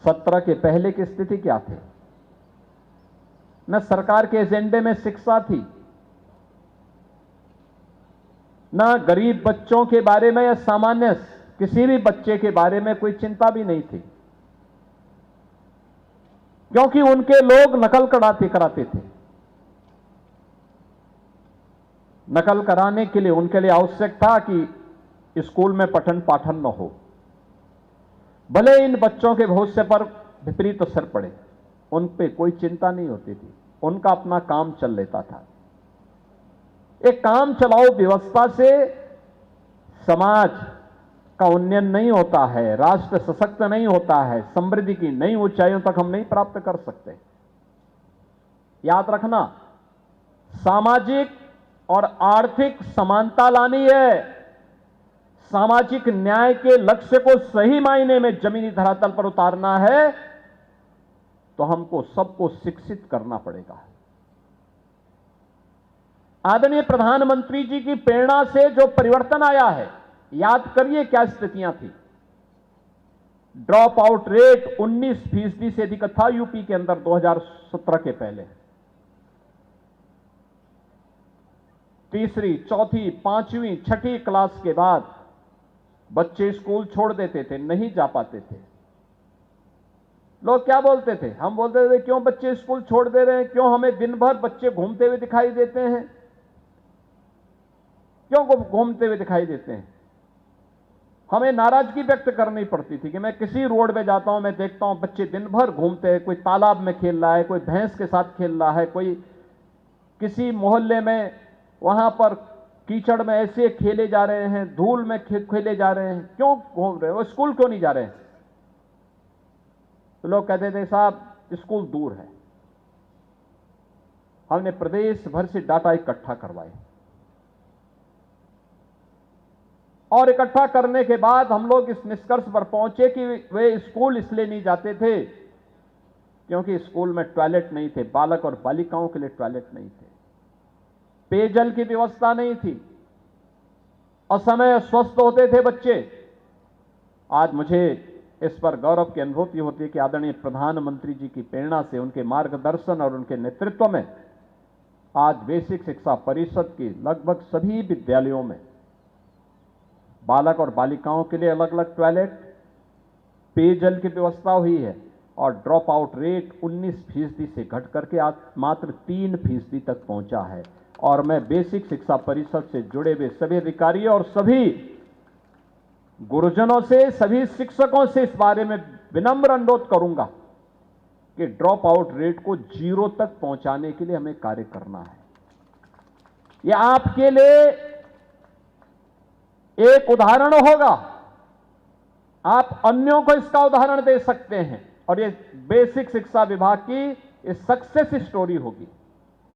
17 के पहले की स्थिति क्या थी? न सरकार के एजेंडे में शिक्षा थी, न गरीब बच्चों के बारे में या सामान्य किसी भी बच्चे के बारे में कोई चिंता भी नहीं थी, क्योंकि उनके लोग नकल कराते थे। नकल कराने के लिए उनके लिए आवश्यक था कि स्कूल में पठन पाठन न हो, भले इन बच्चों के भविष्य पर विपरीत असर पड़े, उन पे कोई चिंता नहीं होती थी, उनका अपना काम चल लेता था। एक काम चलाओ व्यवस्था से समाज का उन्नयन नहीं होता है, राष्ट्र सशक्त नहीं होता है, समृद्धि की नई ऊंचाइयों तक हम नहीं प्राप्त कर सकते। याद रखना, सामाजिक और आर्थिक समानता लानी है, सामाजिक न्याय के लक्ष्य को सही मायने में जमीनी धरातल पर उतारना है, तो हमको सबको शिक्षित करना पड़ेगा। आदरणीय प्रधानमंत्री जी की प्रेरणा से जो परिवर्तन आया है, याद करिए क्या स्थितियां थी। ड्रॉप आउट रेट 19% से अधिक था यूपी के अंदर 2017 के पहले। तीसरी, चौथी, पांचवी, छठी क्लास के बाद बच्चे स्कूल छोड़ देते थे, नहीं जा पाते थे। लोग क्या बोलते थे? हम बोलते थे क्यों बच्चे स्कूल छोड़ दे रहे हैं, क्यों हमें दिन भर बच्चे घूमते हुए दिखाई देते हैं, क्यों घूमते हुए दिखाई देते हैं। हमें नाराजगी व्यक्त करनी पड़ती थी कि मैं किसी रोड पे जाता हूं, मैं देखता हूं बच्चे दिन भर घूमते हैं, कोई तालाब में खेल रहा है, कोई भैंस के साथ खेल रहा है, कोई किसी मोहल्ले में वहां पर कीचड़ में ऐसे खेले जा रहे हैं, धूल में खेले जा रहे हैं, क्यों घूम रहे हैं, वो स्कूल क्यों नहीं जा रहे हैं? तो लोग कहते थे साहब स्कूल दूर है। हमने प्रदेश भर से डाटा इकट्ठा करवाए और इकट्ठा करने के बाद हम लोग इस निष्कर्ष पर पहुंचे कि वे स्कूल इसलिए नहीं जाते थे क्योंकि स्कूल में टॉयलेट नहीं थे, बालक और बालिकाओं के लिए टॉयलेट नहीं थे, पेयजल की व्यवस्था नहीं थी, असमय स्वस्थ होते थे बच्चे। आज मुझे इस पर गौरव की अनुभूति होती है कि आदरणीय प्रधानमंत्री जी की प्रेरणा से, उनके मार्गदर्शन और उनके नेतृत्व में आज बेसिक शिक्षा परिषद की लगभग सभी विद्यालयों में बालक और बालिकाओं के लिए अलग अलग टॉयलेट, पेयजल की व्यवस्था हुई है और ड्रॉप आउट रेट 19% से घट करके आज मात्र 3% तक पहुंचा है। और मैं बेसिक शिक्षा परिषद से जुड़े हुए सभी अधिकारियों और सभी गुरुजनों से, सभी शिक्षकों से इस बारे में विनम्र अनुरोध करूंगा कि ड्रॉप आउट रेट को 0 तक पहुंचाने के लिए हमें कार्य करना है। यह आपके लिए एक उदाहरण होगा, आप अन्यों को इसका उदाहरण दे सकते हैं और ये बेसिक शिक्षा विभाग की सक्सेस स्टोरी होगी।